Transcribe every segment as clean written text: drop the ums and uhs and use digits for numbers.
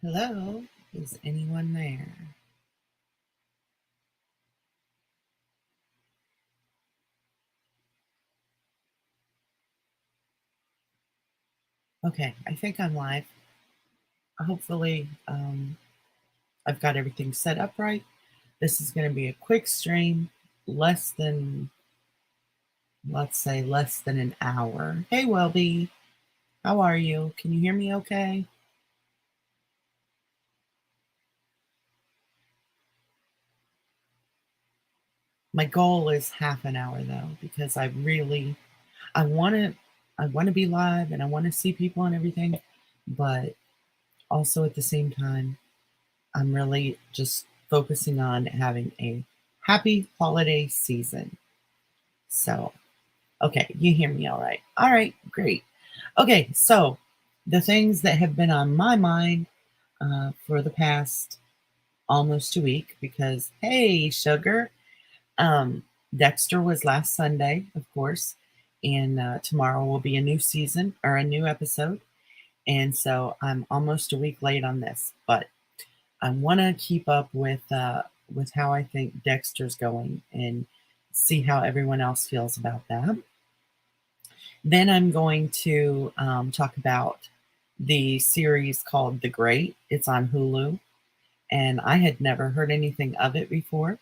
Hello, is anyone there? Okay, I think I'm live. Hopefully, I've got everything set up right. This is going to be a quick stream, less than, let's say, less than an hour. Hey, Welby, how are you? Can you hear me okay? My goal is half an hour though, because I want to, I want to be live and I want to see people and everything, but also at the same time, I'm really just focusing on having a happy holiday season. So, okay, you hear me all right. All right, great. Okay, so the things that have been on my mind for the past almost a week, because hey, sugar, um, Dexter was last Sunday, of course, and tomorrow will be a new season or a new episode. And so I'm almost a week late on this, but I want to keep up with how I think Dexter's going and see how everyone else feels about that. Then I'm going to talk about the series called The Great. It's on Hulu, and I had never heard anything of it before,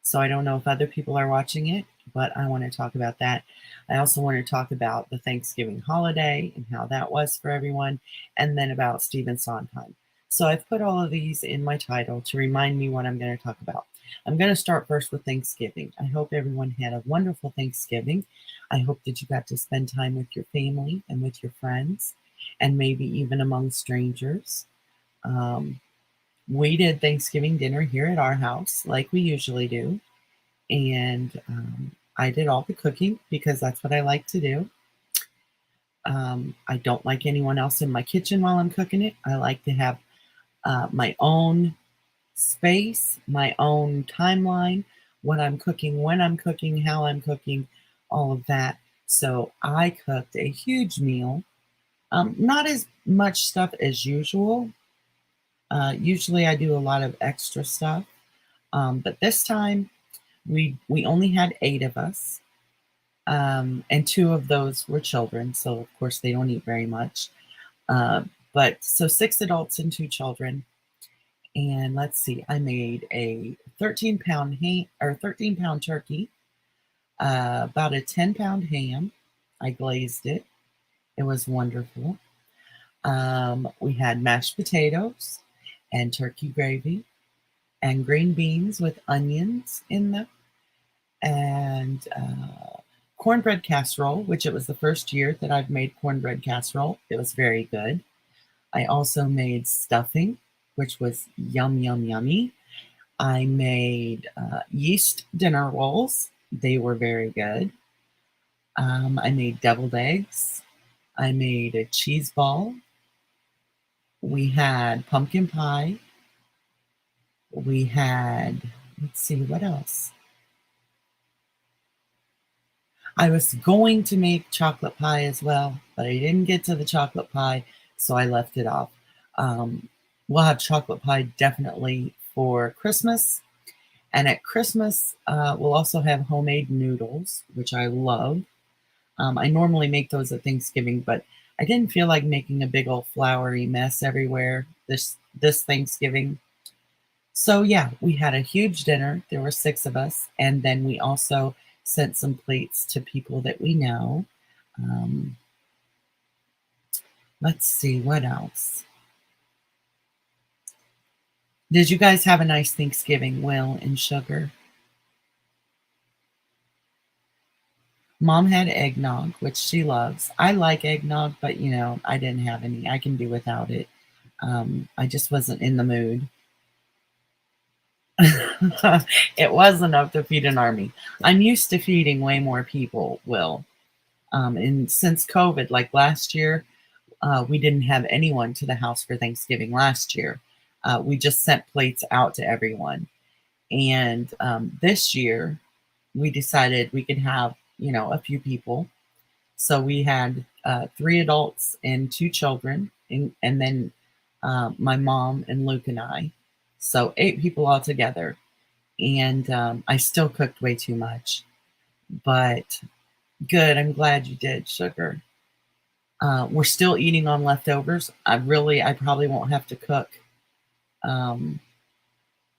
so I don't know if other people are watching it, but I want to talk about that. I also want to talk about the Thanksgiving holiday and how that was for everyone, and then about Stephen Sondheim. So I've put all of these in my title to remind me what I'm going to talk about. I'm going to start first with Thanksgiving. I hope everyone had a wonderful Thanksgiving. I hope that you got to spend time with your family and with your friends, and maybe even among strangers. Um, we did Thanksgiving dinner here at our house, like we usually do. And I did all the cooking because that's what I like to do. I don't like anyone else in my kitchen while I'm cooking it. I like to have my own space, my own timeline, what I'm cooking, when I'm cooking, how I'm cooking, all of that. So I cooked a huge meal. Not as much stuff as usual. Usually I do a lot of extra stuff. But this time we only had 8 of us, and 2 of those were children, so of course they don't eat very much. But so 6 adults and 2 children. And let's see, I made a 13-pound ham or 13-pound turkey, about a 10-pound ham. I glazed it. It was wonderful. We had mashed potatoes and turkey gravy and green beans with onions in them and cornbread casserole, which it was the first year that I've made cornbread casserole. It was very good. I also made stuffing, which was yum, yum, yummy. I made yeast dinner rolls. They were very good. I made deviled eggs. I made a cheese ball. We had pumpkin pie. We had, let's see, what else? I was going to make chocolate pie as well, but I didn't get to the chocolate pie, so I left it off. Um, we'll have chocolate pie definitely for Christmas. And at Christmas, we'll also have homemade noodles, which I love. I normally make those at Thanksgiving, but I didn't feel like making a big old floury mess everywhere this Thanksgiving. So yeah, we had a huge dinner. There were 6 of us, and then we also sent some plates to people that we know. Um, let's see what else. Did you guys have a nice Thanksgiving, Will and Sugar? Mom had eggnog, which she loves. I like eggnog, but I didn't have any. I can do without it. I just wasn't in the mood. It was enough to feed an army. I'm used to feeding way more people, Will. And since COVID, like last year, we didn't have anyone to the house for Thanksgiving last year. We just sent plates out to everyone. And this year, we decided we could have, a few people. So we had 3 adults and 2 children, and then my mom and Luke and I. So 8 people all together. And I still cooked way too much. But good, I'm glad you did, sugar. We're still eating on leftovers. I probably won't have to cook um,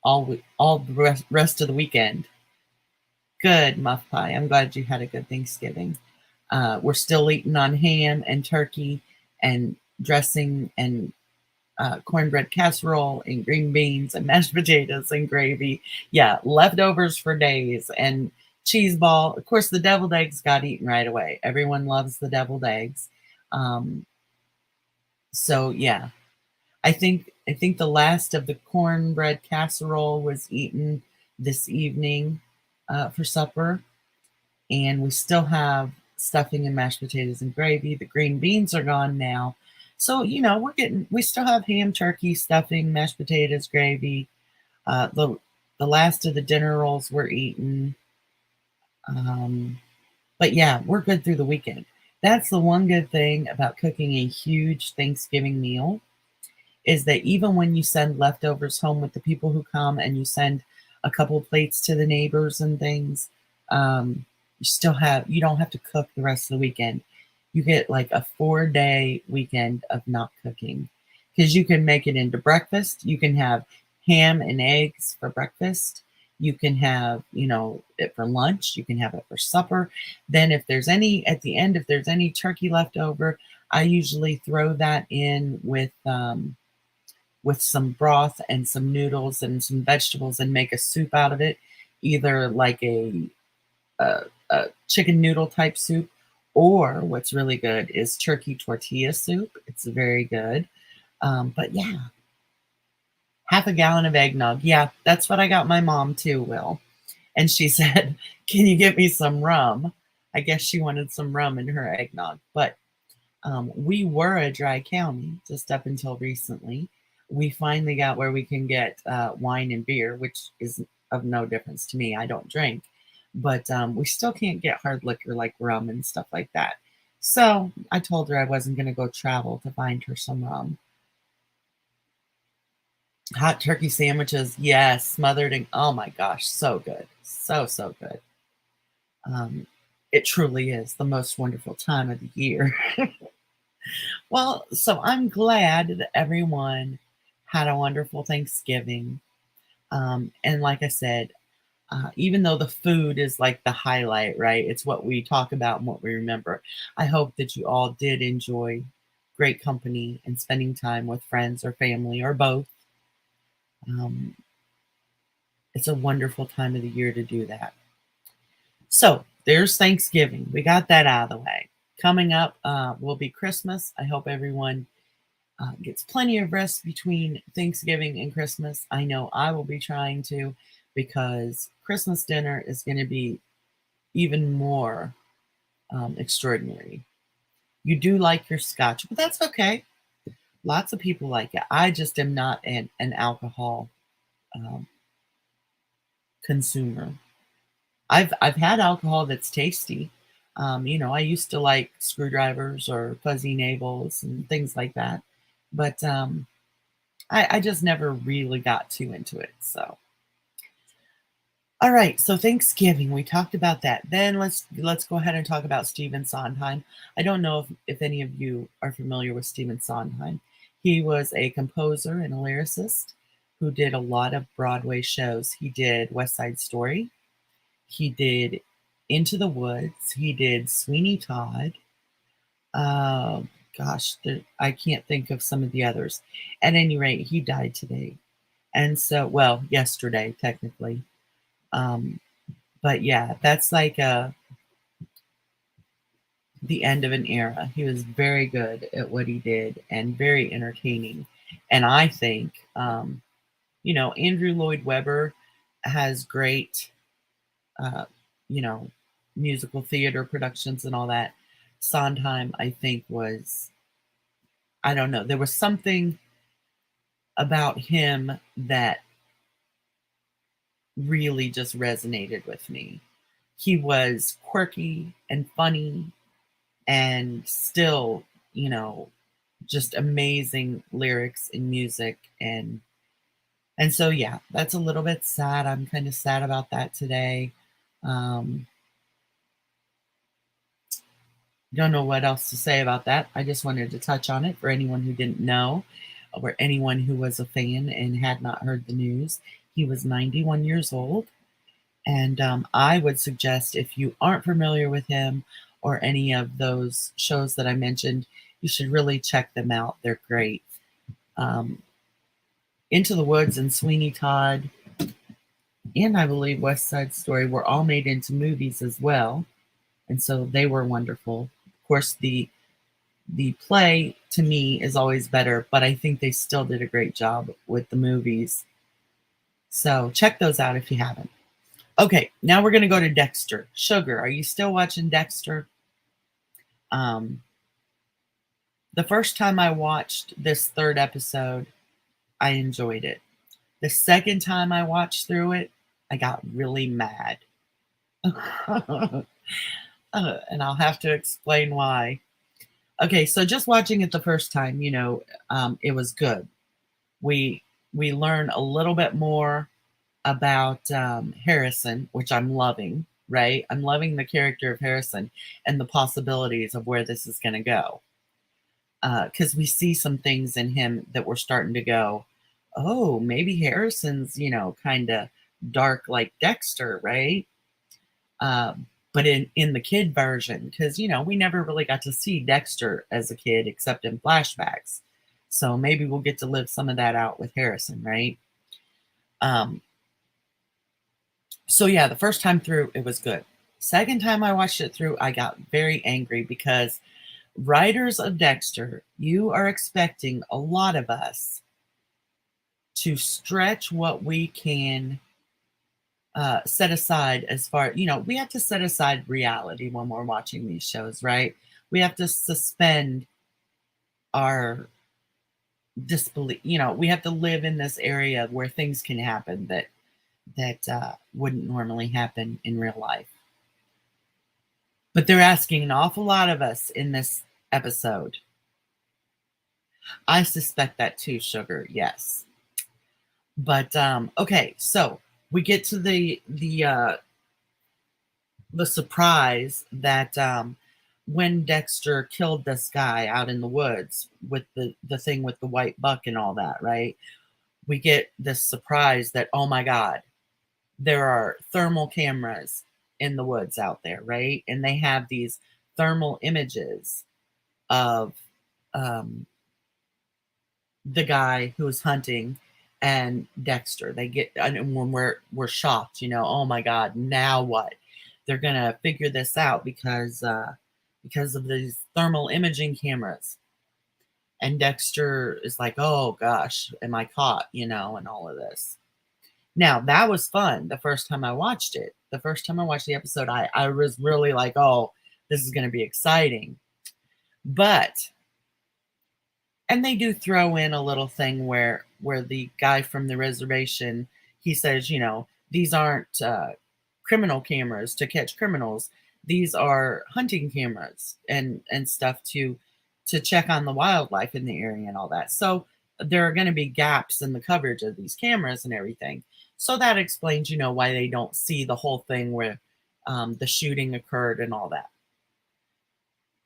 all the rest of the weekend. Good, Muff Pie. I'm glad you had a good Thanksgiving. We're still eating on ham and turkey and dressing and cornbread casserole and green beans and mashed potatoes and gravy. Yeah, leftovers for days and cheese ball. Of course, the deviled eggs got eaten right away. Everyone loves the deviled eggs. Um, so yeah, I think the last of the cornbread casserole was eaten this evening for supper, and we still have stuffing and mashed potatoes and gravy. The green beans are gone now. So, we still have ham, turkey, stuffing, mashed potatoes, gravy. The last of the dinner rolls were eaten. Um, but yeah, we're good through the weekend. That's the one good thing about cooking a huge Thanksgiving meal is that even when you send leftovers home with the people who come and you send a couple plates to the neighbors and things, you don't have to cook the rest of the weekend. You get like a 4-day weekend of not cooking because you can make it into breakfast. You can have ham and eggs for breakfast. You can have, it for lunch. You can have it for supper. Then at the end, if there's any turkey left over, I usually throw that in with some broth and some noodles and some vegetables and make a soup out of it, either like a chicken noodle type soup, or what's really good is turkey tortilla soup. It's very good. But yeah, half a gallon of eggnog. Yeah, that's what I got my mom too, Will. And she said, "Can you get me some rum?" I guess she wanted some rum in her eggnog. But we were a dry county just up until recently. We finally got where we can get wine and beer, which is of no difference to me. I don't drink, but we still can't get hard liquor like rum and stuff like that. So I told her I wasn't going to go travel to find her some rum. Hot turkey sandwiches, yes, smothered in, oh my gosh, so good. So, so good. Um, it truly is the most wonderful time of the year. Well, so I'm glad that everyone had a wonderful Thanksgiving. And like I said, even though the food is like the highlight, right? It's what we talk about and what we remember. I hope that you all did enjoy great company and spending time with friends or family or both. Um, it's a wonderful time of the year to do that. So there's Thanksgiving. We got that out of the way. Coming up will be Christmas. I hope everyone gets plenty of rest between Thanksgiving and Christmas. I know I will be trying to because Christmas dinner is going to be even more extraordinary. You do like your scotch, but that's okay. Lots of people like it. I just am not an alcohol um, consumer. I've had alcohol that's tasty. I used to like screwdrivers or fuzzy navels and things like that, but I just never really got too into it. So, all right. So Thanksgiving, we talked about that. Then let's go ahead and talk about Stephen Sondheim. I don't know if any of you are familiar with Stephen Sondheim. He was a composer and a lyricist who did a lot of Broadway shows. He did West Side Story. He did Into the Woods. He did Sweeney Todd. Uh, I can't think of some of the others. At any rate, he died today. And so, well, yesterday, technically. Um, but yeah, that's like the end of an era. He was very good at what he did and very entertaining. And I think, Andrew Lloyd Webber has great, uh, you know, musical theater productions and all that. Sondheim, I think, I don't know, there was something about him that really just resonated with me. He was quirky and funny and still, you know, just amazing lyrics and music. And so yeah, that's a little bit sad. I'm kind of sad about that today. Um, don't know what else to say about that. I just wanted to touch on it for anyone who didn't know, or anyone who was a fan and had not heard the news. He was 91 years old. And I would suggest, if you aren't familiar with him or any of those shows that I mentioned, you should really check them out. They're great. Um, Into the Woods and Sweeney Todd, and I believe West Side Story were all made into movies as well. And so they were wonderful. Of course, the play to me is always better, but I think they still did a great job with the movies. So check those out if you haven't. Okay, now we're going to go to Dexter. Sugar, are you still watching Dexter? Um, the first time I watched this third episode, I enjoyed it. The second time I watched through it, I got really mad. And I'll have to explain why. Okay, so just watching it the first time, it was good. We we learn a little bit more about Harrison, which I'm loving. Right, I'm loving the character of Harrison and the possibilities of where this is going to go. Because we see some things in him that we're starting to go, oh, maybe Harrison's, kind of dark like Dexter, right? But in the kid version, because we never really got to see Dexter as a kid except in flashbacks. So maybe we'll get to live some of that out with Harrison, right? Um, so yeah, the first time through it was good. Second time I watched it through, I got very angry because writers of Dexter, you are expecting a lot of us to stretch what we can set aside. As far, we have to set aside reality when we're watching these shows, right? We have to suspend our disbelief. We have to live in this area where things can happen that wouldn't normally happen in real life. But they're asking an awful lot of us in this episode. I suspect that too, Sugar. Yes. But okay, so we get to the surprise that when Dexter killed this guy out in the woods with the thing with the white buck and all that, right? We get this surprise that, oh my God, there are thermal cameras in the woods out there, right? And they have these thermal images of um, the guy who's hunting and Dexter. They get, and when we're shocked, oh my God, now what? They're gonna figure this out because of these thermal imaging cameras. And Dexter is like, oh gosh, am I caught? And all of this. Now that was fun the first time I watched it. The first time I watched the episode, I was really like, oh, this is gonna be exciting. But and they do throw in a little thing where the guy from the reservation, he says, these aren't criminal cameras to catch criminals. These are hunting cameras and stuff to check on the wildlife in the area and all that. So there are going to be gaps in the coverage of these cameras and everything. So that explains, why they don't see the whole thing where the shooting occurred and all that.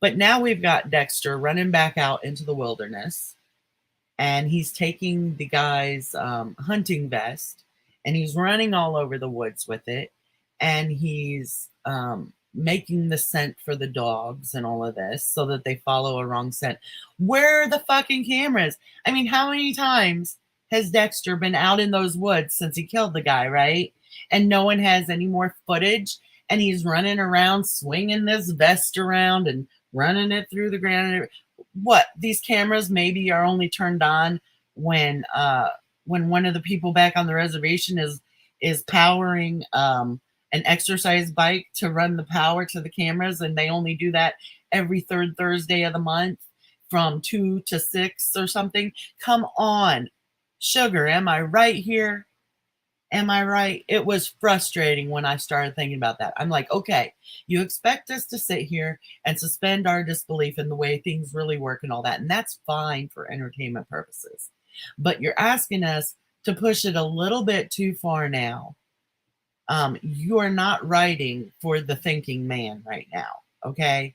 But now we've got Dexter running back out into the wilderness, and he's taking the guy's hunting vest, and he's running all over the woods with it, and he's making the scent for the dogs and all of this so that they follow a wrong scent. Where are the fucking cameras? I mean, how many times has Dexter been out in those woods since he killed the guy, right? And no one has any more footage, and he's running around swinging this vest around and running it through the ground. What, these cameras maybe are only turned on when one of the people back on the reservation is powering an exercise bike to run the power to the cameras, and they only do that every third Thursday of the month from 2 to 6 or something. Come on, Sugar, am I right here? Am I right? It was frustrating when I started thinking about that. I'm like, okay, you expect us to sit here and suspend our disbelief in the way things really work and all that. And that's fine for entertainment purposes. But you're asking us to push it a little bit too far now. You are not writing for the thinking man right now. Okay.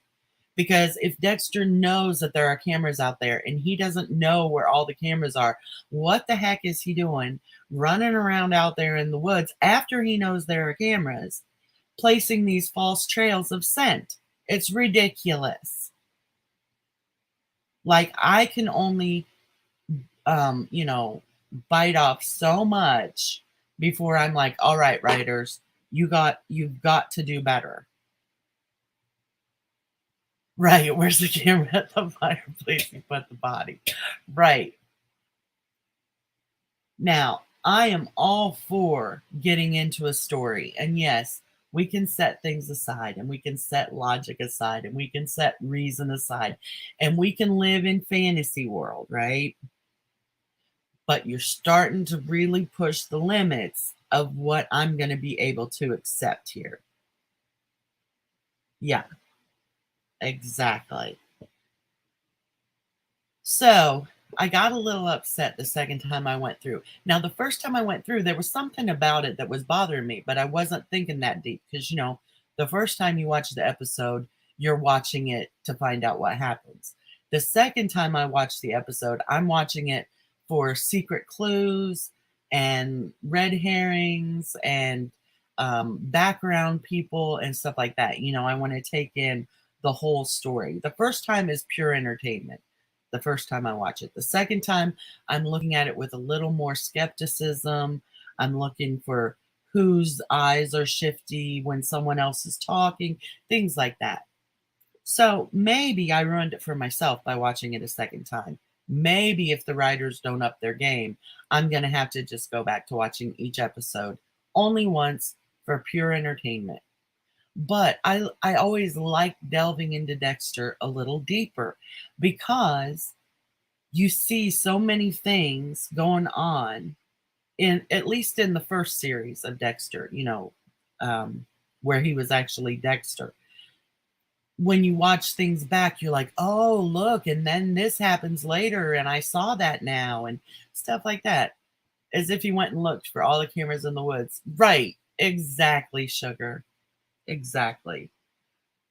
Because if Dexter knows that there are cameras out there and he doesn't know where all the cameras are, what the heck is he doing running around out there in the woods after he knows there are cameras, placing these false trails of scent? It's ridiculous. Like, I can only, you know, bite off so much before I'm like, all right, writers, you've got to do better. Right, where's the camera at the fireplace you put the body? Right. Now, I am all for getting into a story. And yes, we can set things aside and we can set logic aside and we can set reason aside and we can live in fantasy world, right? But you're starting to really push the limits of what I'm going to be able to accept here. Yeah, exactly. So I got a little upset the second time I went through. Now, the first time I went through, there was something about it that was bothering me, but I wasn't thinking that deep because, the first time you watch the episode, you're watching it to find out what happens. The second time I watched the episode, I'm watching it for secret clues and red herrings and background people and stuff like that. I want to take in the whole story. The first time is pure entertainment the first time I watch it. The second time, I'm looking at it with a little more skepticism. I'm looking for whose eyes are shifty when someone else is talking, things like that. So maybe I ruined it for myself by watching it a second time. Maybe if the writers don't up their game, I'm going to have to just go back to watching each episode only once for pure entertainment. But I always like delving into Dexter a little deeper because you see so many things going on in at least in the first series of Dexter, where he was actually Dexter. When you watch things back, you're like, oh, look, and then this happens later, and I saw that now, and stuff like that. As if he went and looked for all the cameras in the woods. Right. Exactly, sugar. Exactly.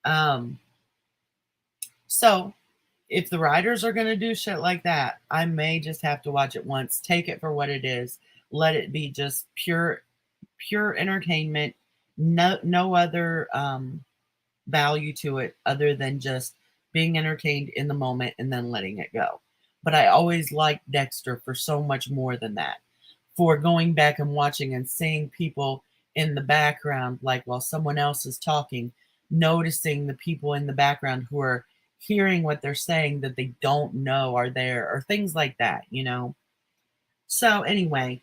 Um, so if the writers are going to do shit like that, I may just have to watch it once, take it for what it is, let it be just pure entertainment, no other value to it other than just being entertained in the moment and then letting it go. But I always liked Dexter for so much more than that. For going back and watching and seeing people in the background, like while someone else is talking, noticing the people in the background who are hearing what they're saying that they don't know are there, or things like that. So, anyway,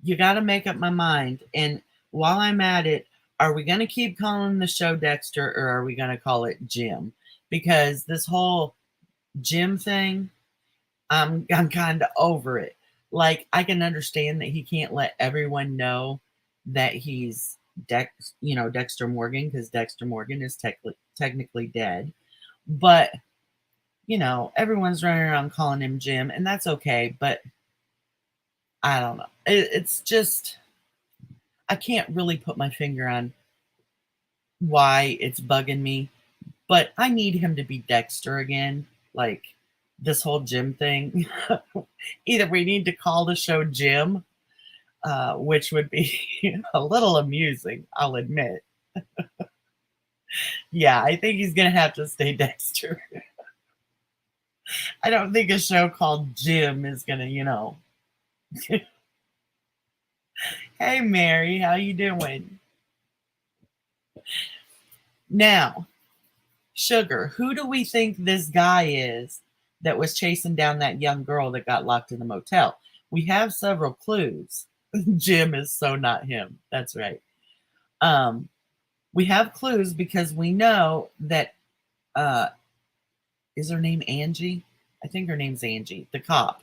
you got to make up my mind. And while I'm at it, are we going to keep calling the show Dexter or are we going to call it Jim? Because this whole Jim thing, I'm kind of over it. Like, I can understand that he can't let everyone know that he's Dexter Morgan, because Dexter Morgan is technically dead. But everyone's running around calling him Jim, and that's okay. But I don't know. It's just I can't really put my finger on why it's bugging me. But I need him to be Dexter again. Like, this whole Jim thing. Either we need to call the show Jim, which would be a little amusing, I'll admit. Yeah, I think he's going to have to stay Dexter. I don't think a show called Jim is going to. Hey, Mary, how you doing? Now, Sugar, who do we think this guy is that was chasing down that young girl that got locked in the motel? We have several clues. Jim is so not him. That's right. Um, we have clues because we know that is her name Angie? I think her name's Angie, the cop.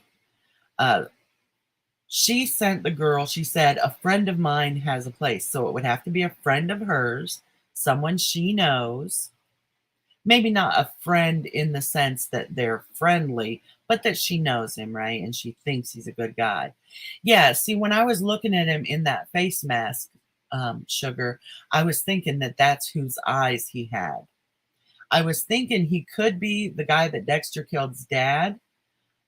Uh, She sent the girl, she said, "A friend of mine has a place." So it would have to be a friend of hers, someone she knows. Maybe not a friend in the sense that they're friendly, but that she knows him, right? And she thinks he's a good guy. Yeah, see, when I was looking at him in that face mask, Sugar, I was thinking that that's whose eyes he had. I was thinking he could be the guy that Dexter killed's dad,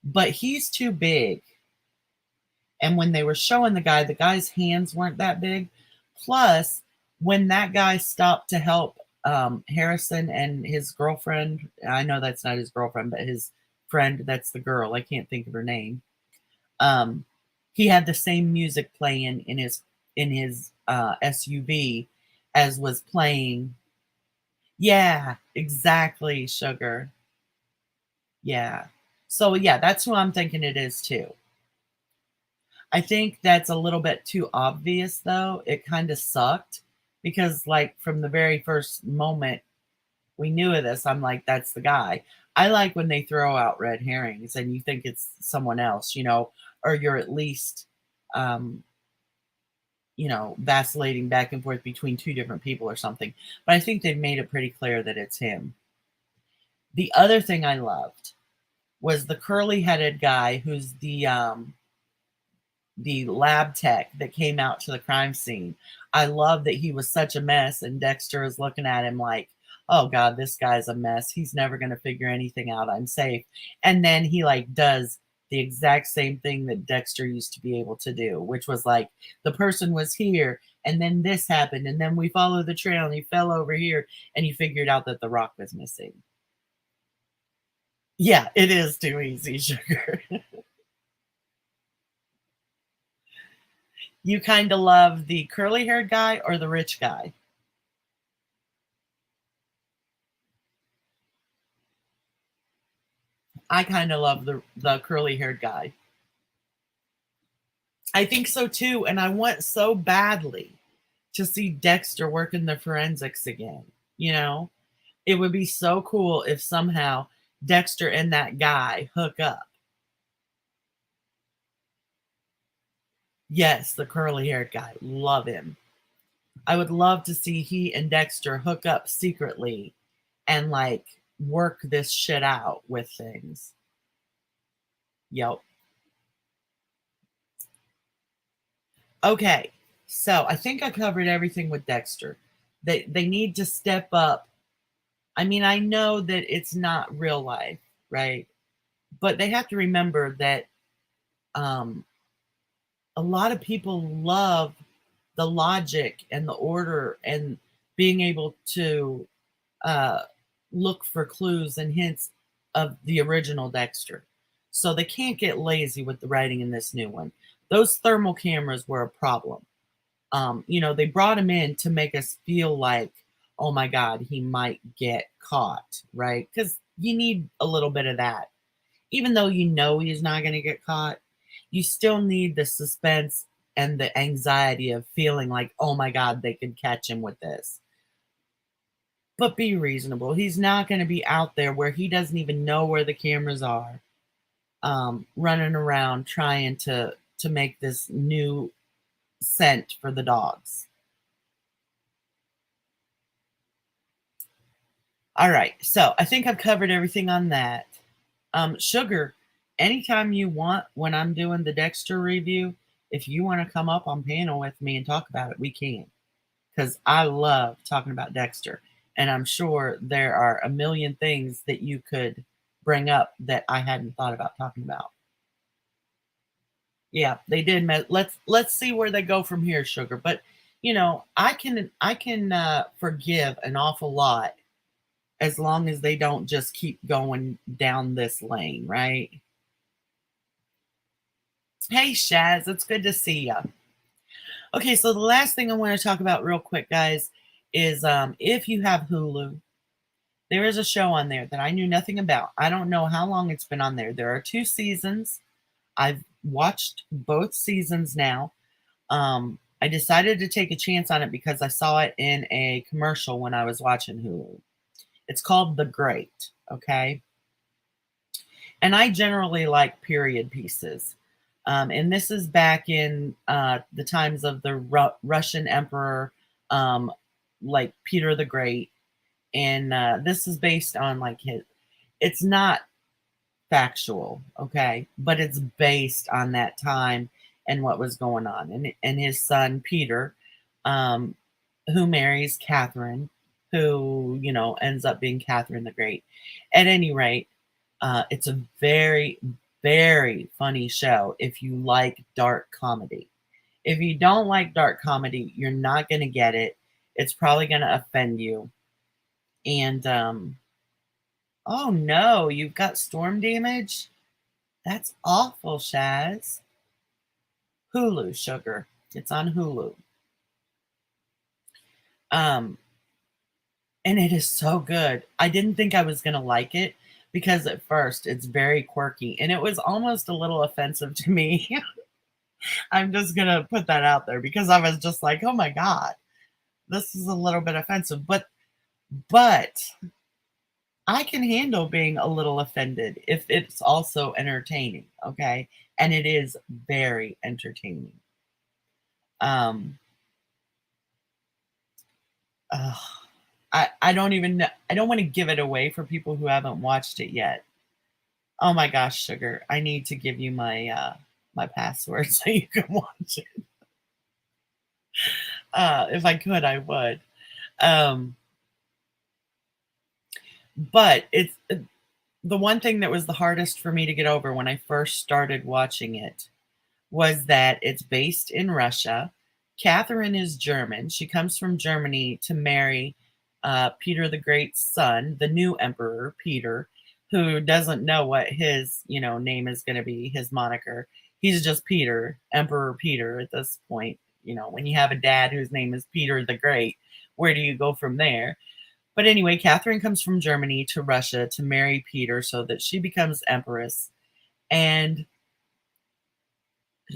but he's too big. And when they were showing the guy's hands weren't that big. Plus, when that guy stopped to help Harrison and his girlfriend, I know that's not his girlfriend, but his friend, that's the girl. I can't think of her name. Um, he had the same music playing in his SUV as was playing. Yeah, exactly, Sugar. Yeah. So yeah, that's who I'm thinking it is too. I think that's a little bit too obvious though. It kind of sucked because like from the very first moment we knew of this, I'm like, that's the guy. I like when they throw out red herrings and you think it's someone else, or you're at least um, vacillating back and forth between two different people or something. But I think they've made it pretty clear that it's him. The other thing I loved was the curly headed guy who's the lab tech that came out to the crime scene. I love that he was such a mess, and Dexter is looking at him like, oh God, this guy's a mess. He's never going to figure anything out. I'm safe. And then he like does the exact same thing that Dexter used to be able to do, which was like the person was here and then this happened and then we followed the trail and he fell over here and he figured out that the rock was missing. Yeah, it is too easy, Sugar. You kind of love the curly haired guy or the rich guy? I kind of love the curly haired guy. I think so too, and I want so badly to see Dexter work in the forensics again. You know, it would be so cool if somehow Dexter and that guy hook up. Yes, the curly haired guy, love him. I would love to see he and Dexter hook up secretly and like work this shit out with things. Yep. Okay, so I think I covered everything with Dexter. They need to step up. I mean, I know that it's not real life, right? But they have to remember that um, a lot of people love the logic and the order and being able to uh, look for clues and hints of the original Dexter. So they can't get lazy with the writing in this new one. Those thermal cameras were a problem. They brought him in to make us feel like, oh my God, he might get caught, right? Because you need a little bit of that. Even though you know he's not going to get caught, you still need the suspense and the anxiety of feeling like, oh my God, they could catch him with this. But be reasonable. He's not going to be out there where he doesn't even know where the cameras are, running around trying to make this new scent for the dogs. All right. So I think I've covered everything on that. Sugar, anytime you want when I'm doing the Dexter review, if you want to come up on panel with me and talk about it, we can. Because I love talking about Dexter. And I'm sure there are a million things that you could bring up that I hadn't thought about talking about. Yeah, they did. Let's see where they go from here, Sugar. But I can forgive an awful lot as long as they don't just keep going down this lane, right? Hey, Shaz, it's good to see you. Okay, so the last thing I want to talk about real quick, guys, is if you have Hulu, there is a show on there that I knew nothing about. I don't know how long it's been on there. There are 2 seasons. I've watched both seasons now. I decided to take a chance on it because I saw it in a commercial when I was watching Hulu. It's called The Great, okay? And I generally like period pieces. And this is back in the times of the Russian Emperor, um, like Peter the Great. And this is based on like his, it's not factual, okay, but it's based on that time and what was going on. And his son Peter, um, who marries Catherine, who ends up being Catherine the Great. At any rate, it's a very, very funny show if you like dark comedy. If you don't like dark comedy, you're not going to get it. It's probably going to offend you. And oh no, you've got storm damage. That's awful, Shaz. Hulu, sugar. It's on Hulu. Um, and it is so good. I didn't think I was gonna like it because at first it's very quirky and it was almost a little offensive to me. I'm just gonna put that out there because I was just like, oh my God, this is a little bit offensive. But I can handle being a little offended if it's also entertaining, okay? And it is very entertaining. Um, ugh, I don't even know. I don't want to give it away for people who haven't watched it yet. Oh my gosh, sugar! I need to give you my password so you can watch it. If I could, I would. Um, but it's the one thing that was the hardest for me to get over when I first started watching it was that it's based in Russia. Catherine is German. She comes from Germany to marry Peter the Great's son, the new emperor, Peter, who doesn't know what his, name is going to be, his moniker. He's just Peter, Emperor Peter at this point. When you have a dad whose name is Peter the Great, where do you go from there? But anyway, Catherine comes from Germany to Russia to marry Peter so that she becomes empress. And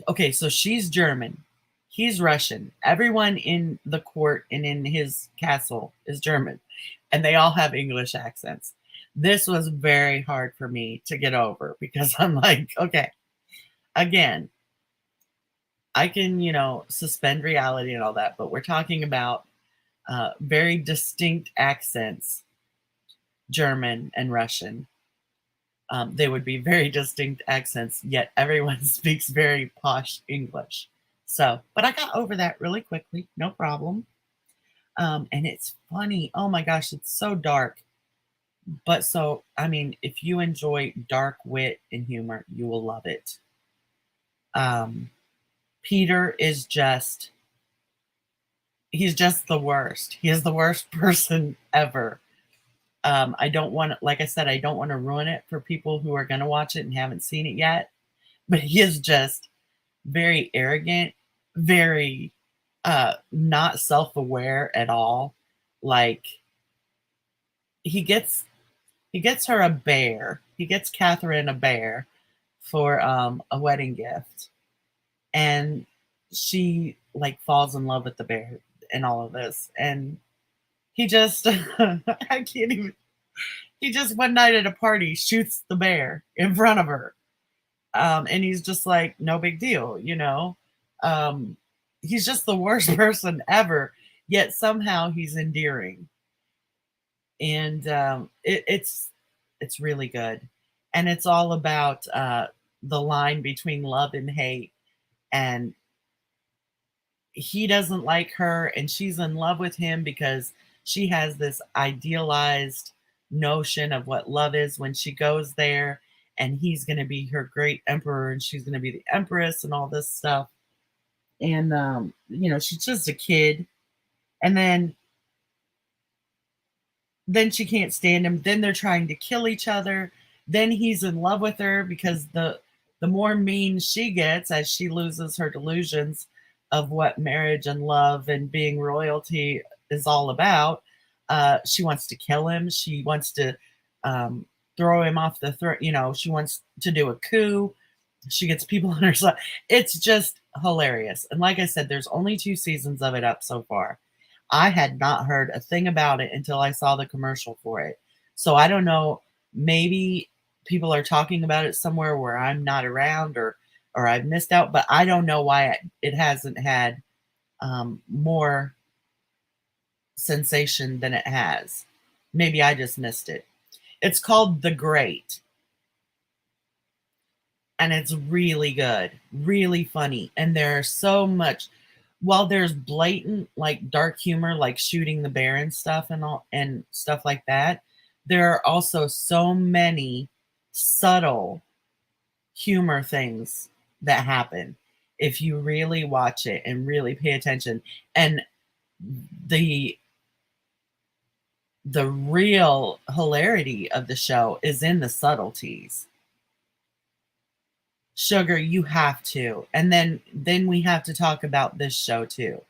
okay, so she's German. He's Russian. Everyone in the court and in his castle is German, and they all have English accents. This was very hard for me to get over because I'm like, okay, again, I can, suspend reality and all that, but we're talking about very distinct accents, German and Russian. They would be very distinct accents, yet everyone speaks very posh English. So, but I got over that really quickly, no problem. And it's funny. Oh my gosh, it's so dark. But so, I mean, if you enjoy dark wit and humor, you will love it. Um, Peter is just, he's just the worst. He is the worst person ever. I don't want to, like I said, I don't want to ruin it for people who are going to watch it and haven't seen it yet. But he is just very arrogant, very not self-aware at all. Like he gets he gets her a bear. He gets Catherine a bear for a wedding gift. And she like falls in love with the bear and all of this. And he just I can't even he just one night at a party shoots the bear in front of her. And he's just like, no big deal. Um, he's just the worst person ever, yet somehow he's endearing. And it's really good. And it's all about the line between love and hate. And he doesn't like her, and she's in love with him because she has this idealized notion of what love is when she goes there, and he's going to be her great emperor and she's going to be the empress and all this stuff. And she's just a kid. And then she can't stand him. Then they're trying to kill each other. Then he's in love with her because the more mean she gets as she loses her delusions of what marriage and love and being royalty is all about, she wants to kill him. She wants to throw him off the throne. She wants to do a coup. She gets people on her side. It's just hilarious. And like I said, there's only 2 seasons of it up so far. I had not heard a thing about it until I saw the commercial for it. So I don't know, maybe people are talking about it somewhere where I'm not around, or I've missed out, but I don't know why it hasn't had more sensation than it has. Maybe I just missed it. It's called The Great, and it's really good, really funny. And there's so much, while there's blatant like dark humor, like shooting the bear and stuff and all and stuff like that, there are also so many subtle humor things that happen if you really watch it and really pay attention. And the the real hilarity of the show is in the subtleties. Sugar, you have to. And then we have to talk about this show too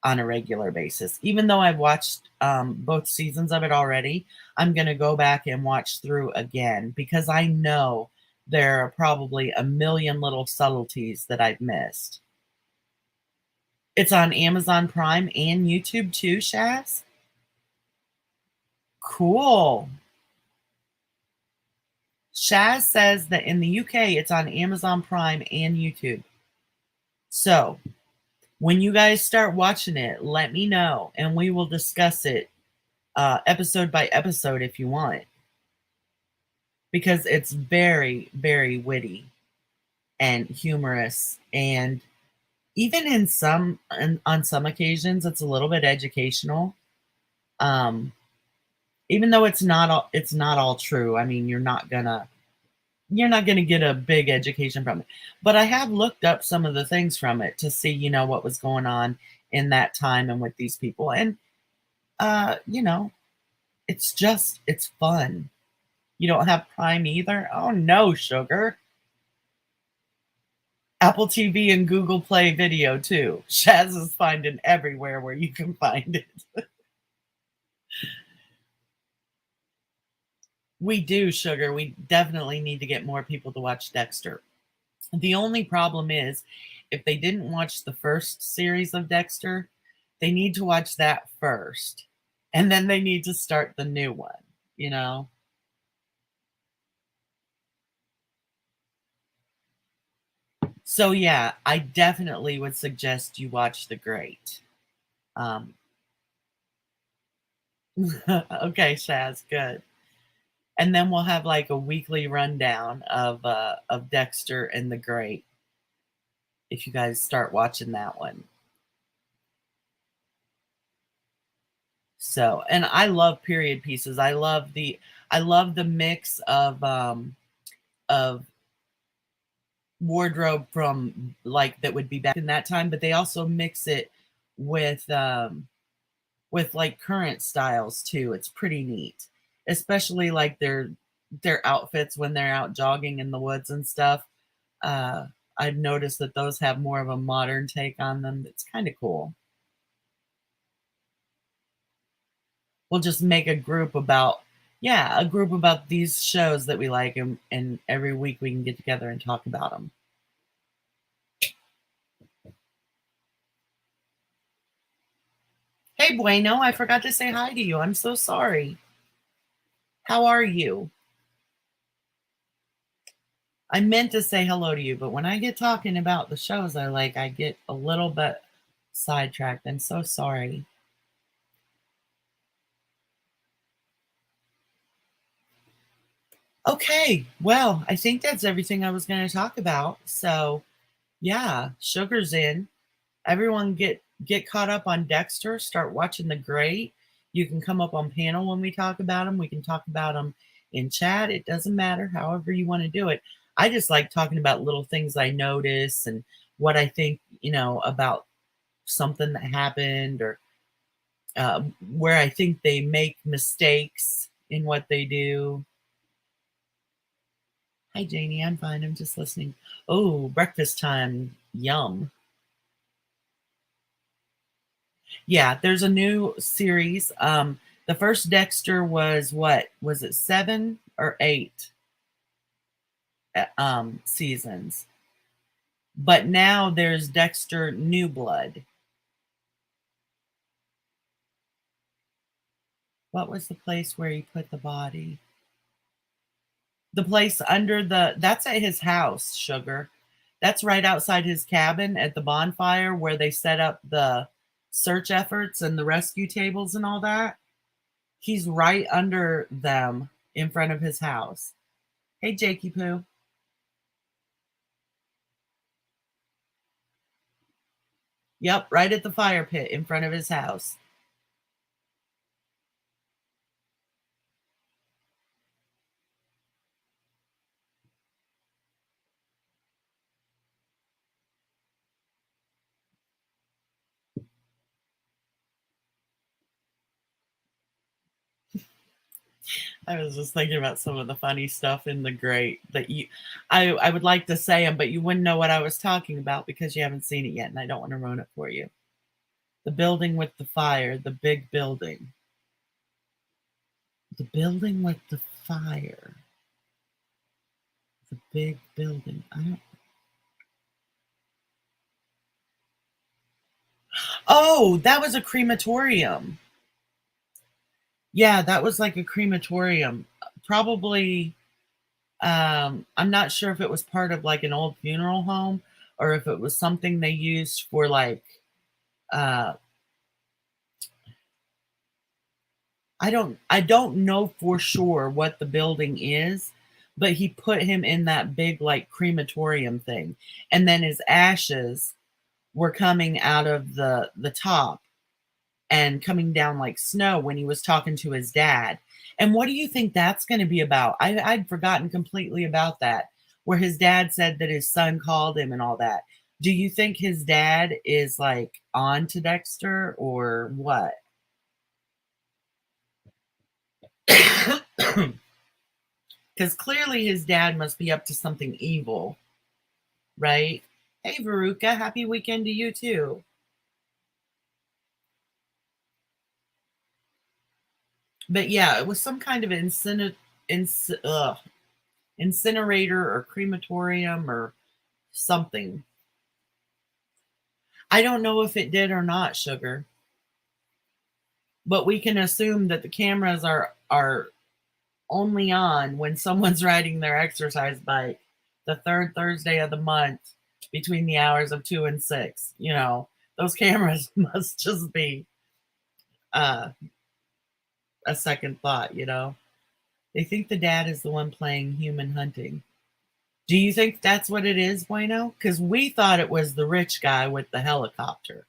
on a regular basis. Even though I've watched both seasons of it already, I'm going to go back and watch through again because I know there are probably a million little subtleties that I've missed. It's on Amazon Prime and YouTube too, Shaz. Cool. Shaz says that in the UK it's on Amazon Prime and YouTube. So when you guys start watching it, let me know and we will discuss it episode by episode if you want. Because it's very, very witty and humorous. And even on some occasions, it's a little bit educational. Even though it's not all true. I mean, you're not gonna get a big education from it. But I have looked up some of the things from it to see, what was going on in that time and with these people. And it's fun. You don't have Prime either? Oh no, sugar. Apple TV and Google Play Video too. Shaz is finding everywhere where you can find it. We do, sugar. We definitely need to get more people to watch Dexter. The only problem is, if they didn't watch the first series of Dexter, they need to watch that first. And then they need to start the new one. So yeah, I definitely would suggest you watch The Great. Um, okay, Shaz, good. And then we'll have like a weekly rundown of Dexter and The Great if you guys start watching that one. So, and I love period pieces. I love the mix of wardrobe from like that would be back in that time, but they also mix it with like current styles too. It's pretty neat. Especially like their outfits when they're out jogging in the woods and stuff. Uh I've noticed that those have more of a modern take on them. That's kind of cool. We'll just make a group about these shows that we like, and every week we can get together and talk about them. Hey, Bueno, I forgot to say hi to you. I'm so sorry. How are you? I meant to say hello to you, but when I get talking about the shows I like, I get a little bit sidetracked. I'm so sorry. Okay, well, I think that's everything I was going to talk about. So, yeah, sugar's in. Everyone get caught up on Dexter. Start watching The Great. You can come up on panel when we talk about them. We can talk about them in chat. It doesn't matter, however you want to do it. I just like talking about little things I notice and what I think, about something that happened, or where I think they make mistakes in what they do. Hi, Janie. I'm fine. I'm just listening. Oh, breakfast time. Yum. Yeah, there's a new series. The first Dexter was what? Was it 7 or 8 seasons? But now there's Dexter New Blood. What was the place where he put the body? The place under that's at his house, sugar. That's right outside his cabin at the bonfire where they set up the search efforts and the rescue tables and all that. He's right under them in front of his house. Hey, Jakey Poo. Yep, right at the fire pit in front of his house. I was just thinking about some of the funny stuff in the grate that I would like to say them, but you wouldn't know what I was talking about because you haven't seen it yet, and I don't want to ruin it for you. The building with the fire, the big building. The building with the fire. The big building. I don't. Oh, that was a crematorium. Yeah, that was like a crematorium. Probably, I'm not sure if it was part of like an old funeral home or if it was something they used for like, uh, I don't know for sure what the building is, but he put him in that big like crematorium thing. And then his ashes were coming out of the top and coming down like snow when he was talking to his dad. And what do you think that's going to be about? I'd forgotten completely about that, where his dad said that his son called him and all that. Do you think his dad is like on to Dexter or what? Because clearly his dad must be up to something evil, right? Hey, Veruca, happy weekend to you too. But yeah, it was some kind of incinerator or crematorium or something. I don't know if it did or not, Sugar, but we can assume that the cameras are only on when someone's riding their exercise bike the third Thursday of the month between the hours of 2 and 6. Those cameras must just be uh, a second thought. They think the dad is the one playing human hunting. Do you think that's what it is, Bueno? Because we thought it was the rich guy with the helicopter.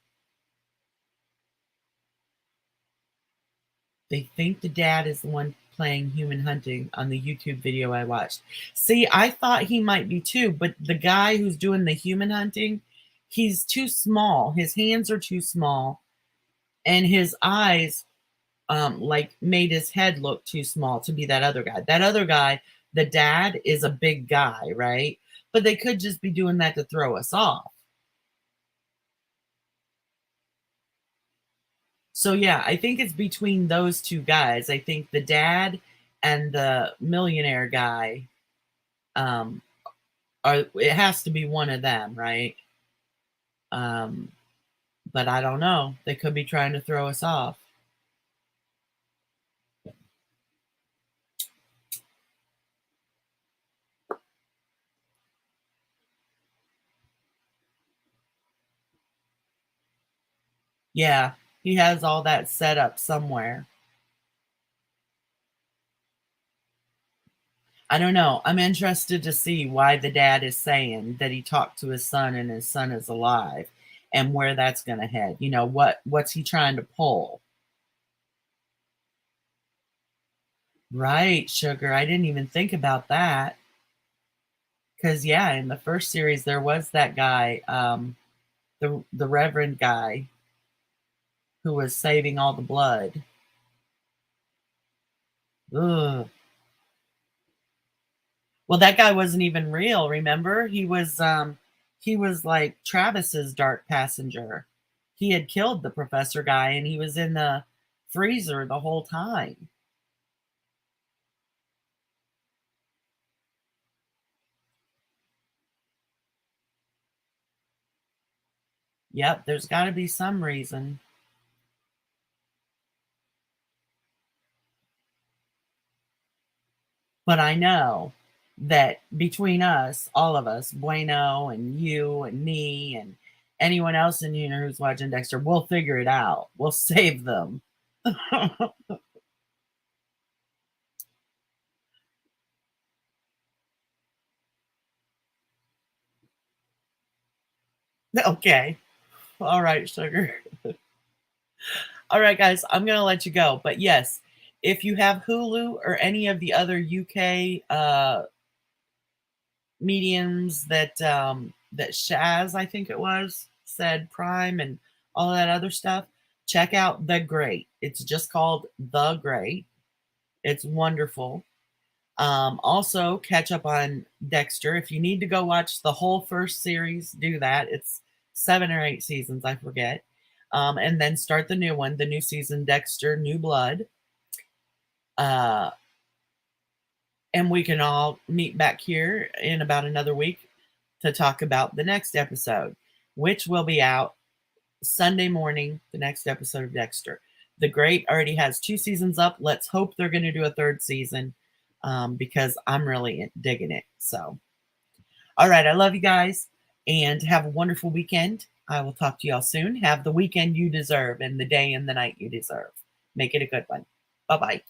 They think the dad is the one playing human hunting on the YouTube video I watched. See, I thought he might be too, but the guy who's doing the human hunting, he's too small. His hands are too small, and his eyes like made his head look too small to be that other guy. That other guy, the dad, is a big guy, right? But they could just be doing that to throw us off. So yeah, I think it's between those two guys. I think the dad and the millionaire guy um are it has to be one of them, right? Um but I don't know. They could be trying to throw us off. Yeah, he has all that set up somewhere. I don't know. I'm interested to see why the dad is saying that he talked to his son and his son is alive and where that's going to head. What's he trying to pull? Right, Sugar. I didn't even think about that. Cuz yeah, in the first series there was that guy the reverend guy who was saving all the blood. Ugh. Well, that guy wasn't even real, remember? He was like Travis's dark passenger. He had killed the professor guy and he was in the freezer the whole time. Yep, there's got to be some reason. But I know that between us, all of us, Bueno and you and me and anyone else in here who's watching Dexter, we'll figure it out. We'll save them. Okay. All right, sugar. All right, guys, I'm going to let you go. But yes, if you have Hulu or any of the other UK mediums that Shaz, I think it was, said Prime and all that other stuff, check out The Great. It's just called The Great. It's wonderful. Also, catch up on Dexter. If you need to go watch the whole first series, do that. It's 7 or 8 seasons, I forget. And then start the new one, the new season, Dexter New Blood. Uh, and we can all meet back here in about another week to talk about the next episode, which will be out Sunday morning, the next episode of Dexter. The Great already has 2 seasons up. Let's hope they're going to do a third season because I'm really digging it. So, all right. I love you guys and have a wonderful weekend. I will talk to y'all soon. Have the weekend you deserve and the day and the night you deserve. Make it a good one. Bye bye.